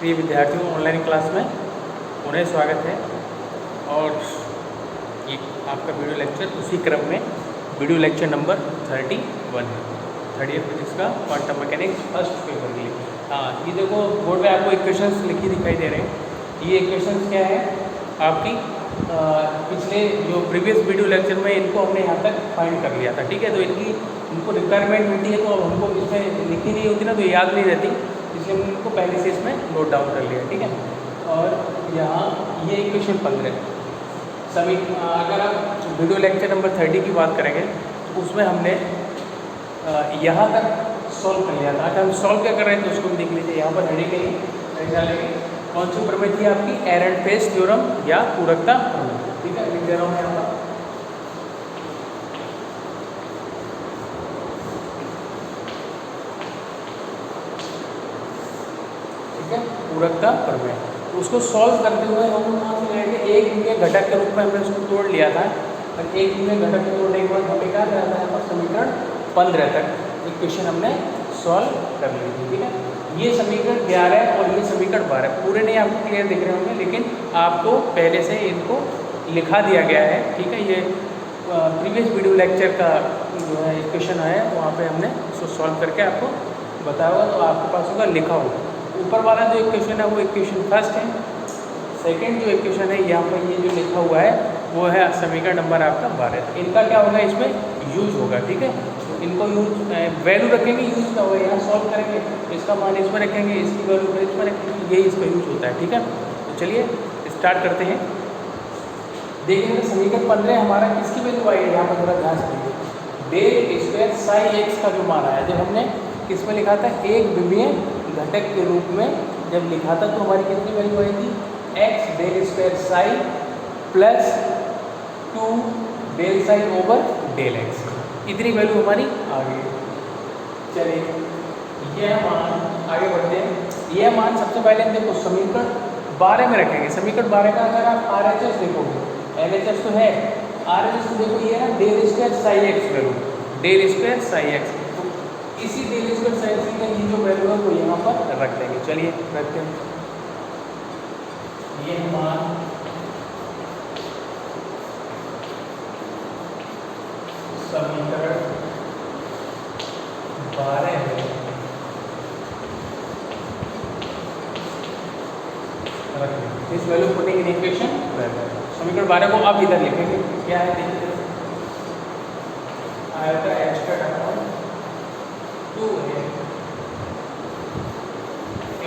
प्रिय विद्यार्थियों, online class में उन्हें स्वागत है। और ये आपका वीडियो लेक्चर उसी क्रम में वीडियो लेक्चर नंबर 31 है, थर्ड ईयर फिजिक्स का क्वांटम मैकेनिक्स फर्स्ट पेपर के लिए। हाँ, ये देखो बोर्ड में आपको इक्वेशंस लिखी दिखाई दे रहे हैं। ये इक्वेशंस क्या है आपकी पिछले जो प्रीवियस वीडियो लेक्चर में इनको हमने यहाँ तक फाइंड कर लिया था। ठीक है, तो इनको रिक्वायरमेंट मिलती है तो अब हमको इसमें लिखी नहीं होती ना, तो याद नहीं रहती, इसलिए हमने इनको पहले से इसमें नोट डाउन कर लिया। ठीक है, और यहाँ ये इक्वेशन 15 सभी अगर आप वीडियो लेक्चर नंबर 30 की बात करेंगे तो उसमें हमने यहाँ तक सॉल्व कर लिया था। अगर हम सॉल्व क्या कर रहे हैं तो उसको हम देख लीजिए। यहाँ पर हेडिंग है डालेंगे, कौन सी प्रमेय थी आपकी, एरनफेस्ट थ्योरम या पूरकता प्रमेय। ठीक है, लिख दे रहा हूँ यहाँ पर। ठीक है, पूरकता प्रमेय। उसको सॉल्व करते हुए हम कहाँ से लेंगे, एक के घटक के रूप में हमने उसको तोड़ लिया था। और एक के घटक को तोड़ने के बाद हमें क्या रहता है, यहाँ समीकरण 15 तक इक्वेशन हमने सॉल्व कर ली थी। ठीक है, ये समीकरण 11 और ये समीकरण 12 पूरे नहीं आपको क्लियर दिख रहे होंगे, लेकिन आपको पहले से इनको लिखा दिया गया है। ठीक है, ये प्रीवियस वीडियो लेक्चर का जो है इक्वेशन है, वहाँ पे हमने उसको सॉल्व करके आपको बताया हुआ, तो आपके पास होगा लिखा हुआ। ऊपर वाला जो इक्वेशन है वो इक्वेशन फर्स्ट है। सेकंड जो इक्वेशन है यहाँ पर ये जो लिखा हुआ है वो है समीकरण नंबर आपका 12। इनका क्या होगा, इसमें यूज होगा। ठीक है, तो इनको यूज वैल्यू रखेंगे, यूज का होगा, यहाँ सॉल्व करेंगे, इसका मान इसमें रखेंगे, इसकी वैल्यू इसमें रखेंगे, यही इसका यूज होता है। ठीक है, तो चलिए स्टार्ट करते हैं। देखिए समीकरण 15 हमारा किसकी वैल्यू आई है, यहाँ पर थोड़ा ध्यान से देखिए। डेल स्क्वायर साई एक्स का जो मान आया, जब हमने किस में लिखा था, एक विमीय घटक के रूप में जब लिखा था, तो हमारी कितनी वैल्यू आई थी, x del square psi plus 2 del psi over del x, इतनी वैल्यू हमारी आ गई। चलिए यह मान आगे बढ़ते हैं। यह मान सबसे पहले देखो समीकरण 12 में रखेंगे। समीकरण 12 का अगर आप RHS देखोगे, LHS तो है, RHS तो देखो ये है del square psi x value, del square psi x, इसी डेल स्क्वायर साई एक्स की ये जो वैल्यू है वो यहाँ पर रख देंगे। चलिए रखते हैं। ये मान समीकरण 12 में रख देंगे। इस वैल्यू पुटिंग इन इक्वेशन 12, समीकरण 12 को आप इधर लिखेंगे। क्या है देखिए, आयता h का ढाल 2 है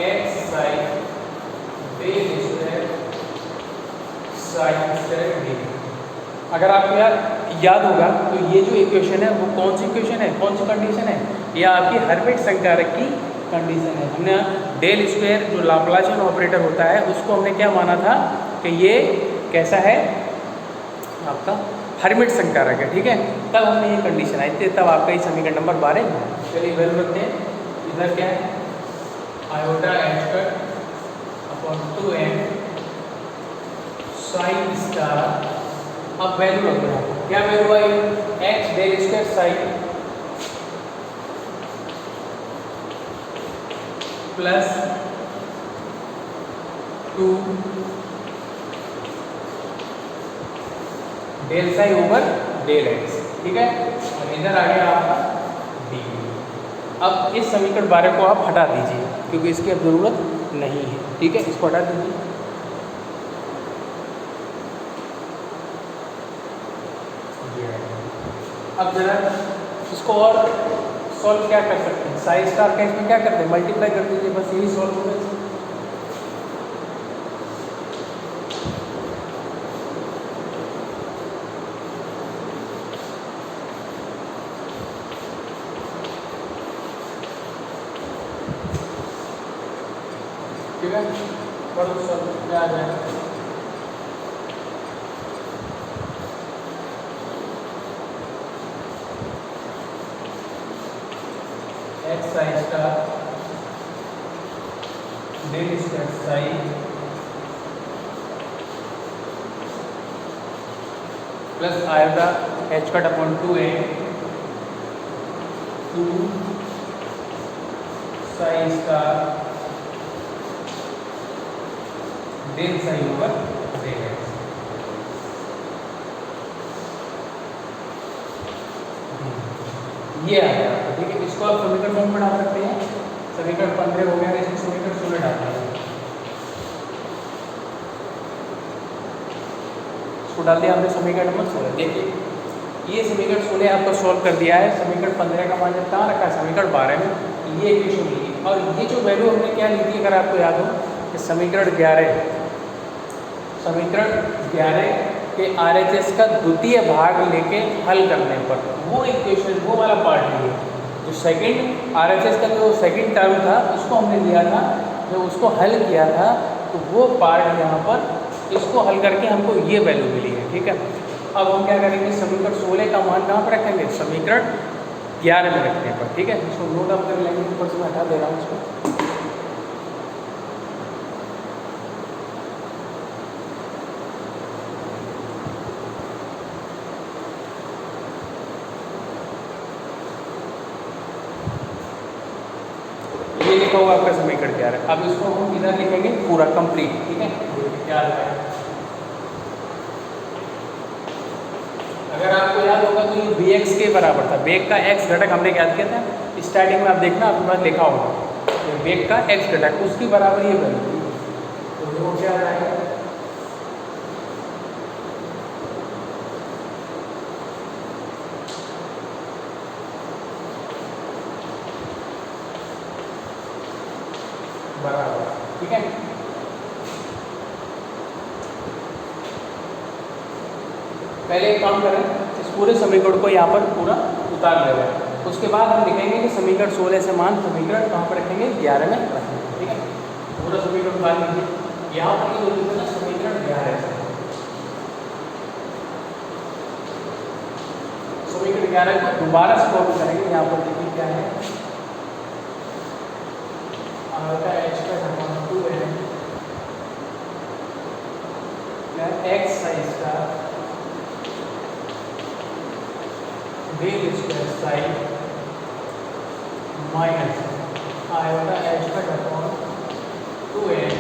x psi del square psi square d। अगर आपको याद होगा तो ये जो इक्वेशन है वो कौन सी इक्वेशन है, कौन सी कंडीशन है, यह आपकी हर्मिट संकारक की कंडीशन है। हमने डेल स्क्वायर जो लाप्लासियन ऑपरेटर होता है उसको हमने क्या माना था कि ये कैसा है, आपका हर्मिट संकारक है। ठीक है, तब हमने ये कंडीशन आई थी, तब आपका ये समीकरण नंबर 12 है। चलिए वैल्यू रखते हैं। इधर क्या है, iota h cut upon 2n psi star. अब वैल्यू रखते हैं, क्या वैल्यू आई, x del square psi plus 2 del psi over del x. ठीक है, और इधर आ गया आपका डी। अब इस समीकरण 12 को आप हटा दीजिए क्योंकि इसकी अब जरूरत नहीं है। ठीक है, इसको हटा दीजिए। अब जरा इसको और सॉल्व क्या कर सकते हैं, साई स्टार का इसमें क्या करते हैं, मल्टीप्लाई कर दीजिए, बस यही सॉल्व होगा। ठीक है, बड़ा सॉल्व क्या आ जाएगा, x psi star del square psi plus आएगा h cut upon 2n 2 psi star del psi over del x. ये आ गया आपका, ठीक है। इसको आप समीकरण फॉर्म में डाल सकते हैं, समीकरण 15 हो गया, इसमें समीकरण 16 डालना है। इसको डाल दिया हमने समीकरण नंबर 16। देखिए ये समीकरण 16 आपको सॉल्व कर दिया है। समीकरण 15 का मान कहाँ रखा है, समीकरण 12 में ये इक्वेशन मिली। और ये जो वैल्यू हमने क्या ली थी, अगर आपको याद हो कि समीकरण 11 के RHS का द्वितीय भाग लेके हल करने पर वो इक्वेशन, वो वाला पार्ट लिए, जो सेकंड RHS का जो सेकंड टर्म था उसको हमने लिया था, जब उसको हल किया था तो वो पार्ट यहाँ पर, इसको हल करके हमको ये वैल्यू मिली है, ठीक है। अब हम क्या करेंगे, समीकरण 16 का मान कहाँ पर रखेंगे, समीकरण 11 में रखने पर, ठीक है। इसको नोट डाउन कर लेंगे, ऊपर से मैं हटा दे रहा हूँ इसको। ये लिखा हुआ आपका समीकरण 11। अब इसको हम इधर लिखेंगे पूरा कंप्लीट, ठीक है। क्या है, अगर आपको याद होगा तो ये bx के बराबर था। बेग का x घटक हमने याद किया था, स्टार्टिंग में आप देखना आपके पास लिखा होगा, ये बेग का x घटक उसकी बराबर ये वैल्यू थी। तो वो क्या आएगा, बराबर, ठीक है। पहले एक काम करें, इस पूरे समीकरण को यहाँ पर पूरा उतार ले रहे हैं, उसके बाद हम लिखेंगे कि समीकरण 16 से मान समीकरण कहाँ पर रखेंगे, 11 में रखेंगे, ठीक है। पूरा समीकरण उतार लीजिए। यहाँ पर ये बोलते ना समीकरण 11 से, समीकरण 11 को दोबारा से कॉपी करेंगे। यहाँ पर देखिए क्या है, h का ढाल 2n x साइज का del square psi minus iota h का ढाल 2n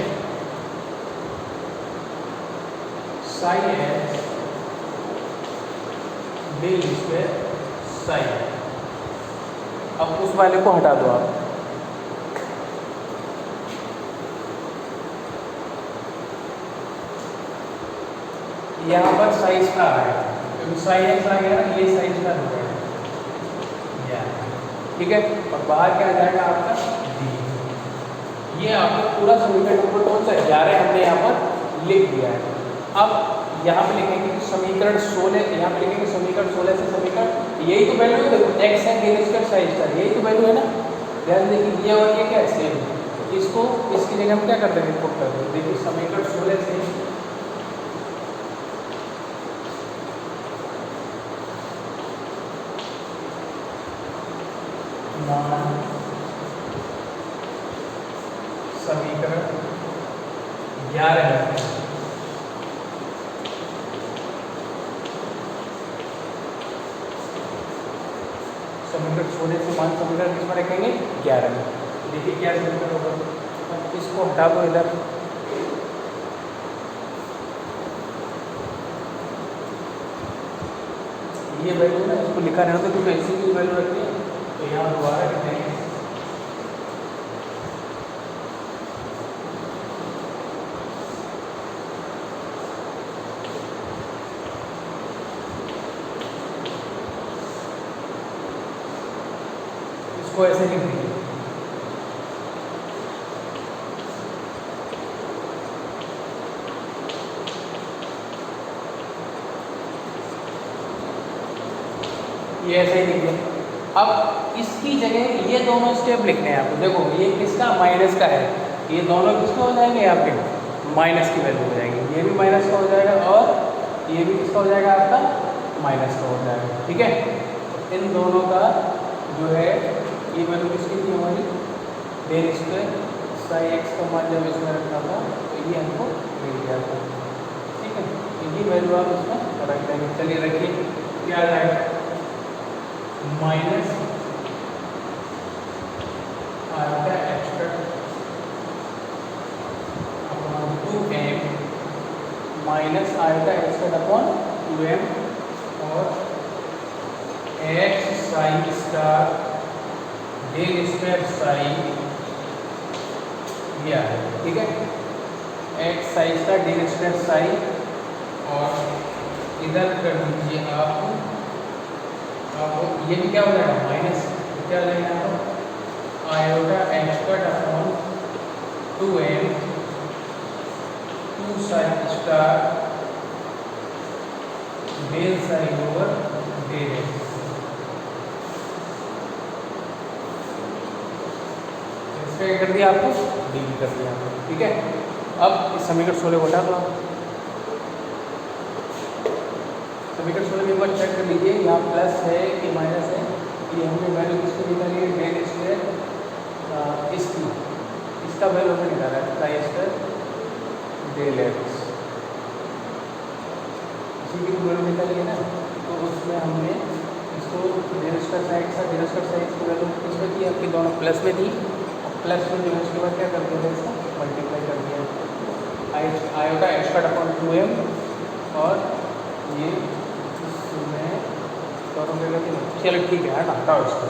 psi x del square psi. अब उस वाले को हटा दो आप, यहाँ पर साइज का आ है, क्योंकि साइन एक्स आ गया ना, ये साइज का हो गया, ठीक है। और बाहर क्या आ जाएगा आपका डी। ये आपको पूरा समीकरण नंबर कौन सा 11 हमने यहाँ पर लिख दिया है। अब यहाँ पे लिखेंगे कि समीकरण 16, यहाँ पे लिखेंगे समीकरण 16 से समीकरण, यही तो वैल्यू है, देखो एक्स है डेल स्क्वायर साइज का, यही तो वैल्यू है ना। ध्यान देखिए ये और ये क्या सेम, इसको इसकी जगह हम क्या कर देंगे, पुट कर देंगे। देखिए समीकरण 16 से समीकरण 11 है, समीकरण 16 से मान समीकरण किसमें रखेंगे, 11 में। देखिए क्या समीकरण होगा, अब इसको हटा दो इधर, ये वैल्यू ना इसको लिखा रहना, तो क्योंकि ऐसी की वैल्यू रखनी है, तो यहाँ दोबारा लिखेंगे इसको ऐसे लिख दीजिए। ये ऐसे ही लिख दिया। अब इसकी जगह ये दोनों स्टेप लिखने हैं आपको। देखो ये किसका, माइनस का है, ये दोनों किसके हो जाएंगे, आपके माइनस की वैल्यू हो जाएगी। ये भी माइनस का हो जाएगा और ये भी किसका हो जाएगा, आपका माइनस का हो जाएगा, ठीक है। तो इन दोनों का जो है ये वैल्यू किसकी थी हमारी, डेल स्क्वायर साइन एक्स का मान जब इसमें रखा था तो ये हमको मिल गया था, ठीक है। तो ये वैल्यू आप इसमें रख देंगे। चलिए रखिए, क्या आ जाएगा, माइनस आयोटा एक्स का upon 2m minus iota x square upon 2m और x psi star del square psi ये है, ठीक है। X psi star del square psi और इधर कर दीजिए आप, अब ये भी क्या हो जाएगा माइनस, क्या हो जाएगा आपको iota x square upon 2m 2 psi star del psi over del x. इसका क्या कर दिया आपको डी कर दिया आपको, ठीक है। अब इस समीकरण 16 को हटा दो आप। समीकरण 16 में एक बार चेक कर लीजिए, यहाँ प्लस है कि माइनस है, ये हमने वैल्यू किसको निकाली है डेल स्क्वायर इसकी, इसका वैल्यू हमने निकाला है साइन स्क्वायर डेल एक्स, इसी की वैल्यू निकाली है ना, तो उसमें हमने इसको डेल स्क्वायर साइड से डेल स्क्वायर साइड की वैल्यू किसमें थी आपकी दोनों प्लस में थी, प्लस में जो है उसके बाद क्या कर दिया इसका मल्टीप्लाई कर दिया iota x square upon 2m और ये इसमें दोनों में गलती नहीं, चलो ठीक है हटाओ इसको।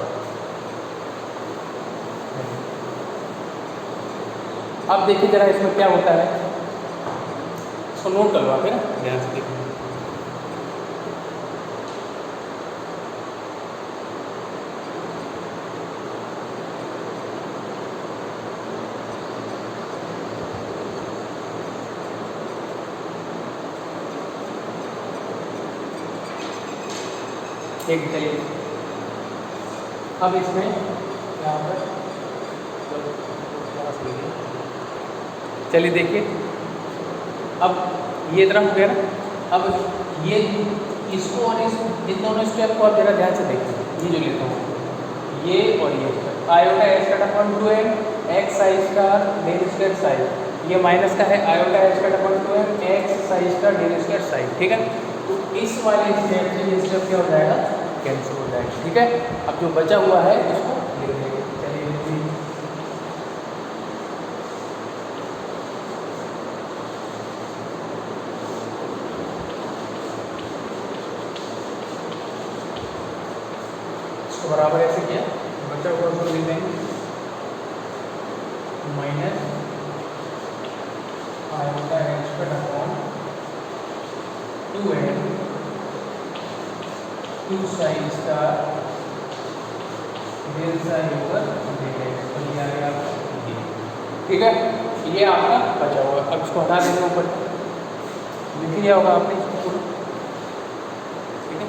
अब देखिए जरा इसमें क्या होता है, इसको नोट करवा के ना ध्यान से देखिए। एक चलिए अब इसमें यहाँ पर चलिए देखिए, अब ये तरफ हो गया ना, अब ये इसको और इन दोनों स्टेप को आप जरा ध्यान से देखिए, ये जो लेता हूँ ये और ये iota x square upon 2m x psi star del square psi, ये माइनस का है iota x square upon 2m x psi star del square psi, ठीक है। तो इस वाले स्टेप से ये स्टेप क्या हो जाएगा कैंसिल हो जाएगा, ठीक है। अब जो बचा हुआ है उसको लिख देंगे, चलिए इसको बराबर ऐसे किया, बचा हुआ उसको लिख देंगे minus iota x square upon 2m 2 psi star del psi over del x, तो ये आ गया आपका, ठीक है। ये आपका बचा हुआ, अब इसको हटा देंगे ऊपर, लिख लिया होगा आपने इसको पूरा, ठीक है।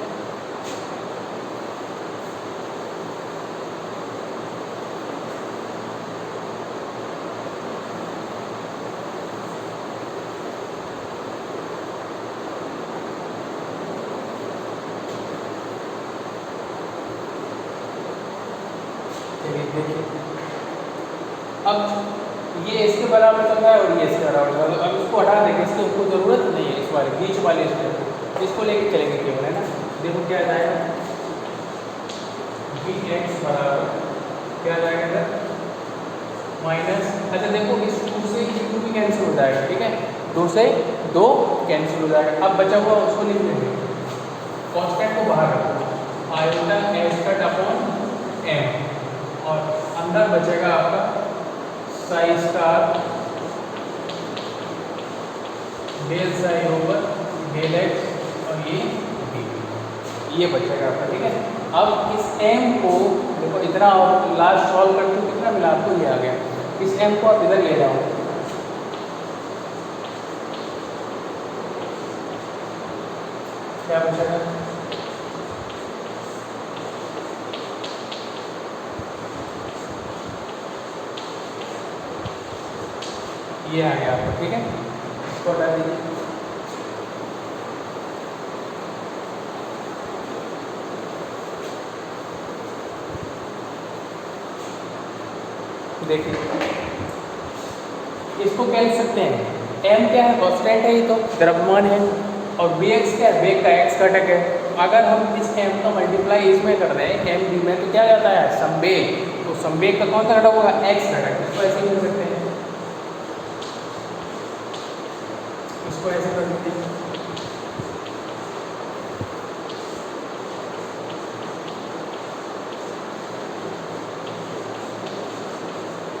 देखिए अब ये इसके बराबर चल रहा है और ये इसके बराबर चल रहा है, अब इसको हटा देंगे, इसकी हमको ज़रूरत नहीं है, इस वाले बीच वाले इसको लेके चलेंगे केवल, है ना। देखो क्या जाएगा बी एक्स बराबर क्या जाएगा इधर माइनस, अच्छा देखो इस 2 से ये 2 भी कैंसिल हो जाएगा, ठीक है, 2 से 2 कैंसिल हो जाएगा। अब बचा हुआ उसको लिख देंगे, कॉन्स्टेंट को बाहर रखो iota x square upon m और अंदर बचेगा आपका psi star del psi over del x और ये बचेगा आपका, ठीक है। अब इस m को देखो इतना और लास्ट सॉल्व करते हो कितना मिला आपको, ये आ गया, इस m को आप इधर ले जाओ, क्या बचेगा ये आ गया आपको, ठीक है। इसको हटा दीजिए, देखिए इसको क्या लिख सकते हैं, m क्या है कांस्टेंट है, ये तो द्रव्यमान है, और bx क्या है वेग का x घटक है। अगर हम इस m का मल्टीप्लाई इसमें कर दें m d में तो क्या जाता है संवेग, तो संवेग का कौन सा घटक होगा x घटक, इसको ऐसे लिख सकते हैं इसको ऐसे कर देते हैं,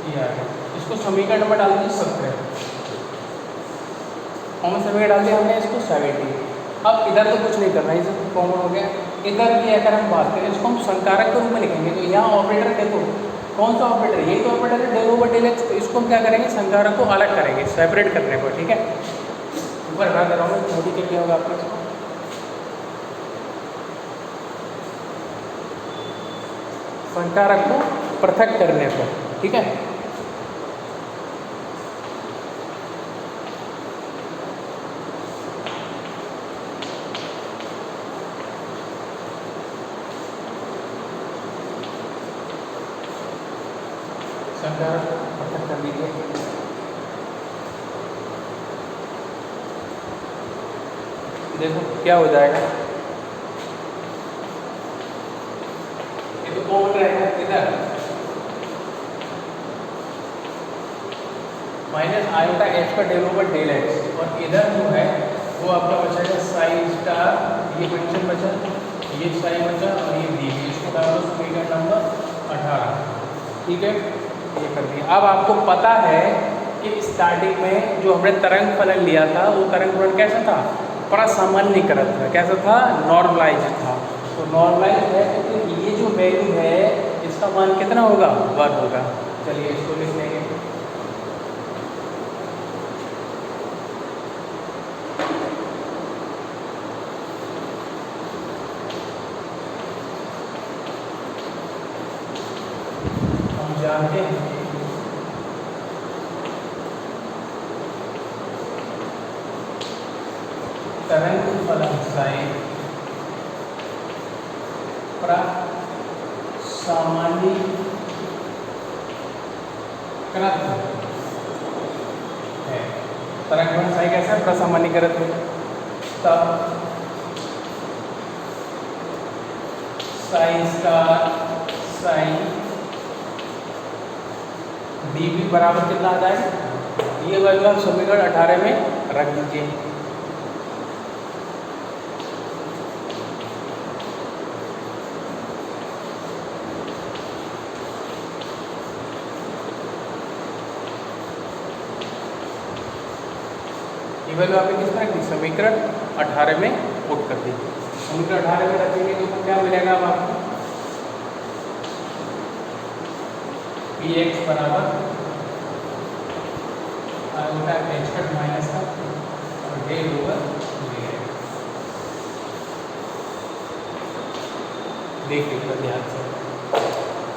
ये आ गया। इसको समीकरण नंबर डाल दीजिए 17, कॉमन समीकरण डाल दिया हमने, इसको 70। अब इधर तो कुछ नहीं करना है, इधर कॉमन हो गया। इधर की अगर हम बात करें इसको हम संकारक के रूप में लिखेंगे, तो यहाँ ऑपरेटर देखो कौन सा ऑपरेटर, यही तो ऑपरेटर है डेल ओवर डेल एक्स। तो इसको हम क्या करेंगे, संकारक को अलग करेंगे, सेपरेट करने को, ठीक है। ऊपर रहा कर रहा हूँ, छोटी कर लिया होगा आपने इसको, संकारक को पृथक करने को, ठीक है। संकारक पृथक कर लीजिए। देखो क्या हो जाएगा, ये तो कॉमन रहेगा इधर, माइनस आयोटा एच का डेल ओवर डेल एक्स, और इधर जो है वो आपका बचेगा साइन स्टार, ये फंक्शन बचा, ये साइन बचा और ये डी, इसको डालो समीकरण नंबर 18, ठीक है। ये कर दिया। अब आपको पता है कि स्टार्टिंग में जो हमने तरंग फलन लिया था वो तरंग फलन कैसा था, प्रसामान्यीकृत था, कैसा था, नॉर्मलाइज था। तो नॉर्मलाइज है तो ये जो वैल्यू है इसका मान कितना होगा, 1 होगा। चलिए इसको लिख लेंगे, हम जानते हैं तरंग फलन साइन प्रसामान्यीकृत है। तरंग फलन साइन कैसा है, प्रसामान्यीकृत है। तब साइन स्टार साइन डी भी बराबर कितना आ जाएगा, ये वैल्यू आप समीकरण 18 में रख दीजिए। ये वैल्यू आपने किस तरह की, समीकरण 18 में पुट कर दीजिए। समीकरण 18 में रखेंगे तो क्या मिलेगा अब आपको, पी एक्स बराबर आयोटा एच कट माइनस का और डेल ओवर डी एक्स। देखिए ध्यान से,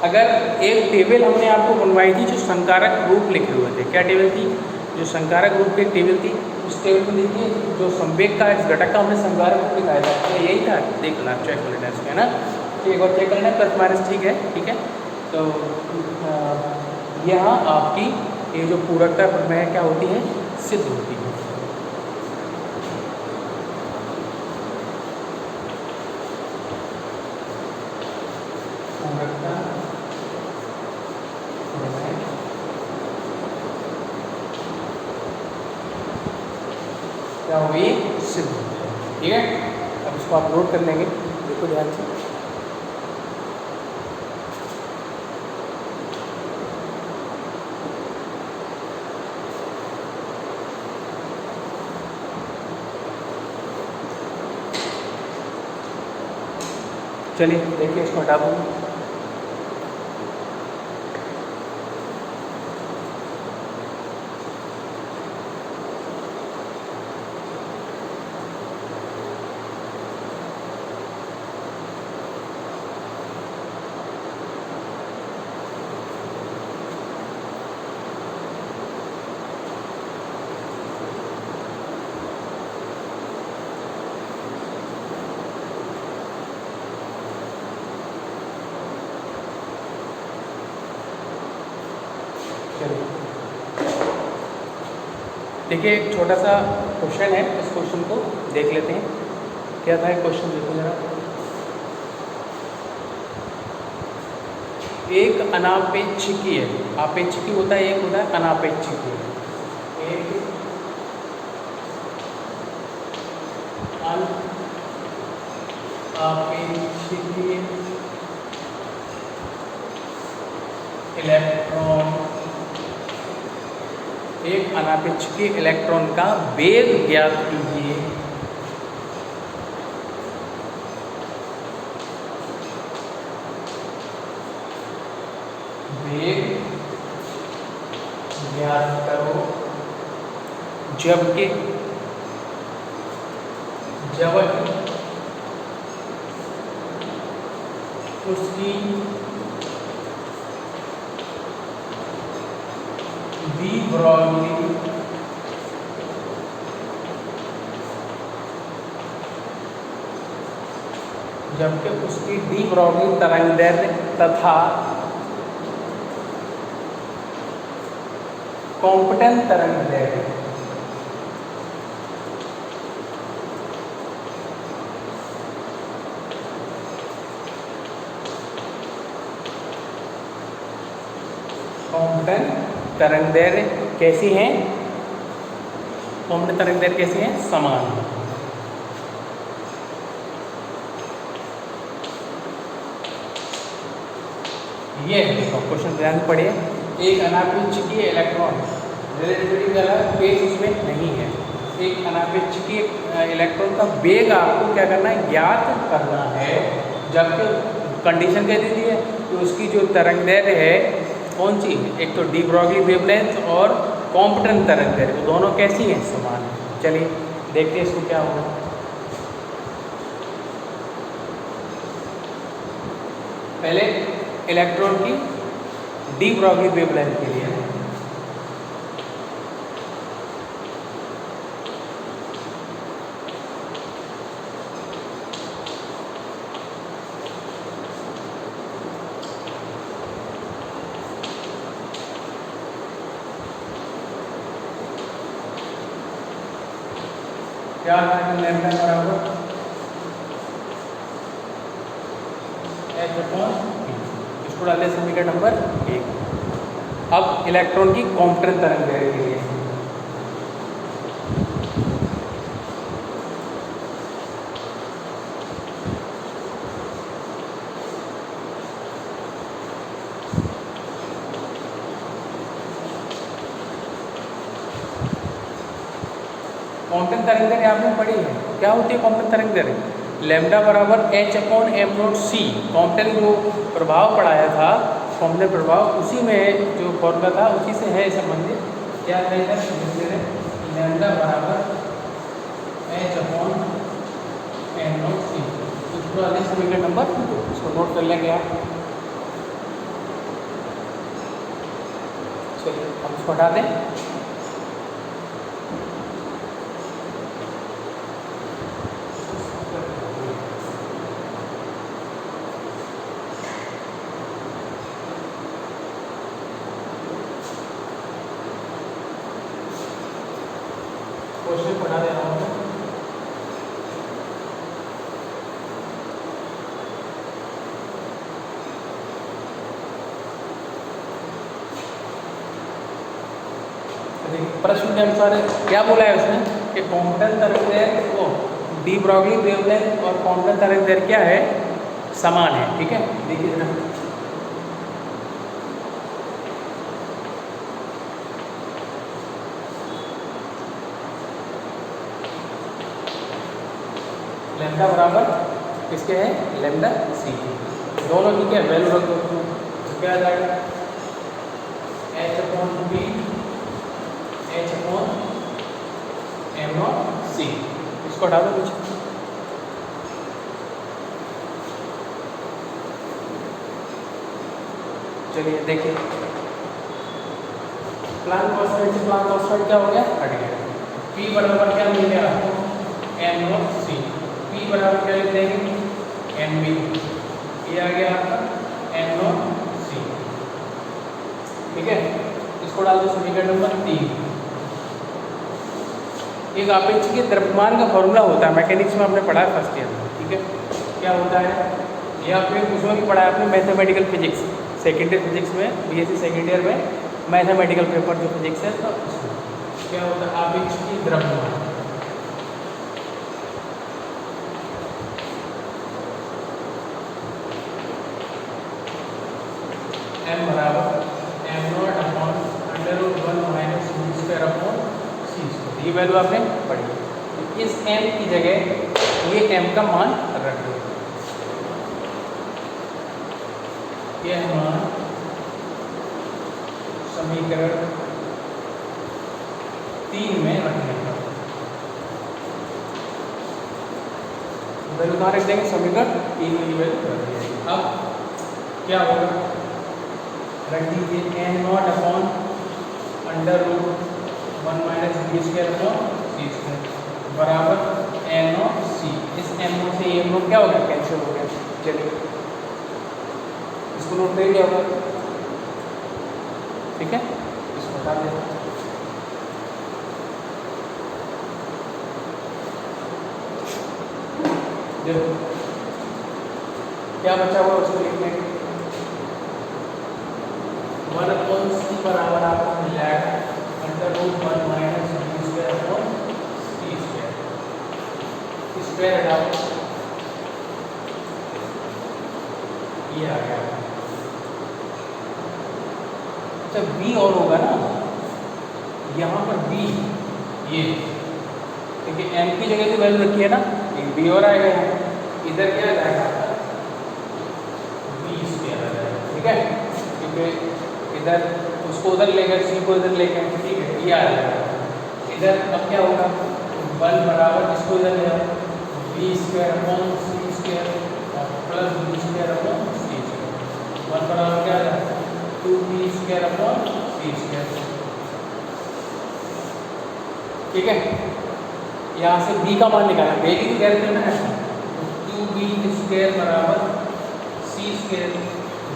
अगर एक टेबल हमने आपको बनवाई थी जो संकारक रूप लिखे हुए थे, क्या टेबल थी, जो संकारक रूप की टेबल थी, उस टेबल में देखिए जो संवेग का इस घटक का हमने संकारक रूप लिखाया था, तो यही था, देख लेना, चेक कर लेना इसमें, है ना। तो एक बार चेक कर लेना, प्लस माइनस ठीक है, ठीक है। तो यहाँ आपकी ये जो पूरकता प्रमेय क्या होती है, सिद्ध होती है। पूरकता प्रमेय क्या हुई, सिद्ध होती है, ठीक है। अब इसको आप नोट कर लेंगे, देखो ध्यान से। चलिए देखिए, इसको हटा दूँगा। देखिए एक छोटा सा क्वेश्चन है, इस क्वेश्चन को देख लेते हैं। क्या था क्वेश्चन, देखो जरा। एक अनापेक्षिकीय, आपेक्षिकी होता है, एक होता है अनापेक्षिकीय। एक अपेक्षिकीय इलेक्ट्रॉन, एक अनापेक्षिकीय इलेक्ट्रॉन का वेग ज्ञात कीजिए। वेग ज्ञात करो जबकि उसकी डी ब्रॉगली तरंगदैर्ध्य तथा कॉम्पटन तरंगदैर्ध्य तरंगदैर्ध्य कैसी हैं? कॉम्पटन तरंगदैर्ध्य कैसी हैं? समान। ये क्वेश्चन ध्यान पढ़िए। एक अनापेक्षिकीय इलेक्ट्रॉन रिलेटिविटी वाला केस उसमें नहीं है। एक अनापेक्षिकीय इलेक्ट्रॉन का वेग आपको क्या करना है? ज्ञात करना है। जबकि कंडीशन क्या दी है कि उसकी जो तरंगदैर्ध्य है कौन सी? एक तो डी ब्रॉगली वेवलेंथ और कॉम्पटन तरंगदैर्ध्य, तो दोनों कैसी हैं? समान। चलिए देखते हैं इसको क्या होगा। पहले इलेक्ट्रॉन की डी ब्रॉगली वेवलेंथ के लिए क्या लैम्डा बराबर h अपॉन p, इसको डाले समीकरण नंबर 1। अब इलेक्ट्रॉन की कॉम्पटन तरंगदैर्ध्य के लिए कॉम्पटन तरंगदैर्ध्य आपने पढ़ी है। क्या होती है कॉम्पटन तरंगदैर्ध्य? लैम्डा बराबर h upon m not c। Compton जो प्रभाव पढ़ाया था, कॉम्पटन प्रभाव, उसी में जो फॉर्मूला था उसी से है संबंधित। क्या रहेगा? लैम्डा बराबर h upon m not c। इसको आगे समीकरण नंबर 2, इसको नोट कर लेंगे आप। चलिए हम इसको हटा दें। क्वेश्चन पढ़ा दे रहा हूँ। प्रश्न के अनुसार क्या बोला है उसने कि कॉम्पटन तरंगदैर्ध्य को डी ब्रॉगली वेवलेंथ और कॉम्पटन तरंगदैर्ध्य क्या है? समान है। ठीक है, देखिए जरा। लैम्डा बराबर किसके है? लैम्डा सी। दोनों की क्या वैल्यू रख दो, तो क्या आ जाएगा? h upon p h upon m not c। इसको हटा दो कुछ। चलिए देखिए, प्लांक कांस्टेंट से प्लांक कांस्टेंट क्या हो गया? हट गया। p बराबर क्या मिल गया आपको? m not c। p बराबर क्या लिख देंगे? mb। ये आ गया आपका m नॉट c। ठीक है, इसको डाल दो समीकरण नंबर 3। एक अपेक्षिकीय द्रव्यमान का फॉर्मूला होता है, मैकेनिक्स में आपने पढ़ा है फर्स्ट ईयर में। ठीक है, क्या होता है ये आपने उसमें भी पढ़ा है आपने, mathematical physics second year physics में, बीएससी सेकेंड ईयर में मैथमेटिकल पेपर जो फिजिक्स है, तो क्या होता है? अपेक्षिकीय द्रव्यमान। ये वैल्यू आपने पढ़ी। तो इस m की जगह ये m का मान रख दो, ये मान समीकरण 3 में रखने का वैल्यू कहाँ रख देंगे, समीकरण 3 में वैल्यू रख दिया। अब क्या होगा, रख दीजिए n naught upon under root 1 minus B square upon सी स्क्वायर बराबर n नॉट सी। इस n नॉट से ये नॉट क्या हो गया, कैंसिल हो गया। चलिए इसको नोट कर क्या होगा, ठीक है, इसको बता दें। देखो क्या बचा हुआ उसको लिखने, 1 अपॉन सी बराबर आपको मिल जाएगा under root 1 minus B square upon सी स्क्वायर, स्क्वायर हटाओ ये आ गया। अच्छा b और होगा ना, यहाँ पर b ये देखिए m की जगह जो वैल्यू रखी है ना, एक b और आएगा यहाँ, इधर क्या आ जाएगा b स्क्वायर आ जाएगा, ठीक है, क्योंकि इधर उसको उधर लेकर सी को इधर लेकर, ठीक है, ये आ जाएगा। इधर अब क्या होगा, 1 बराबर इसको इधर ले आओ बी स्क्वायर अपॉन सी स्क्वायर और प्लस बी स्क्वायर अपॉन सी स्क्वायर, 1 बराबर क्या आ जाएगा 2b स्क्वायर अपॉन सी स्क्वायर, ठीक है। यहाँ से b का मान निकालना, वैल्यू कैसे करना है, 2b स्क्वायर बराबर सी स्क्वायर,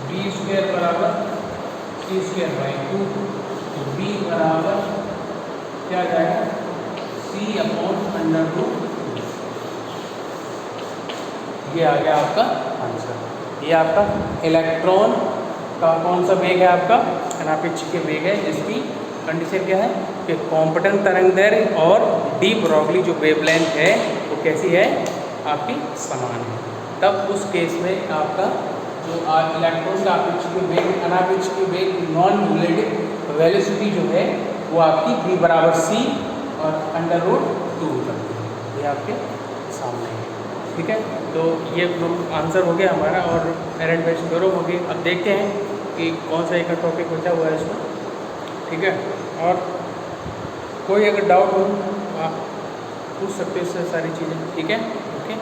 b स्क्वायर बराबर सी स्क्वायर बाई 2, तो b बराबर क्या आ जाएगा c अपॉन अंडर रूट, ये आ गया आपका आंसर। ये आपका इलेक्ट्रॉन का कौन सा वेग है, आपका अनापेक्षिकीय वेग है, जिसकी कंडीशन क्या है कि कॉम्पटन तरंगदैर्घ्य और डी ब्रॉगली जो वेवलेंथ है वो कैसी है, आपकी समान है। तब उस केस में आपका जो इलेक्ट्रॉन का अपेक्षिकीय वेग अनापेक्षिकीय वेग नॉन रिलेटिव वेलोसिटी जो है वो आपकी v बराबर c और अंडर रूट 2 बनती है, ये आपके सामने है, ठीक है। तो ये आंसर हो गया हमारा और एरर बेस्ड थ्योरम हो गई। अब देखते हैं कि कौन सा एक टॉपिक बचा हुआ है इसमें, ठीक है। और कोई अगर डाउट हो आप पूछ सकते हो इससे सारी चीज़ें, ठीक है, ओके।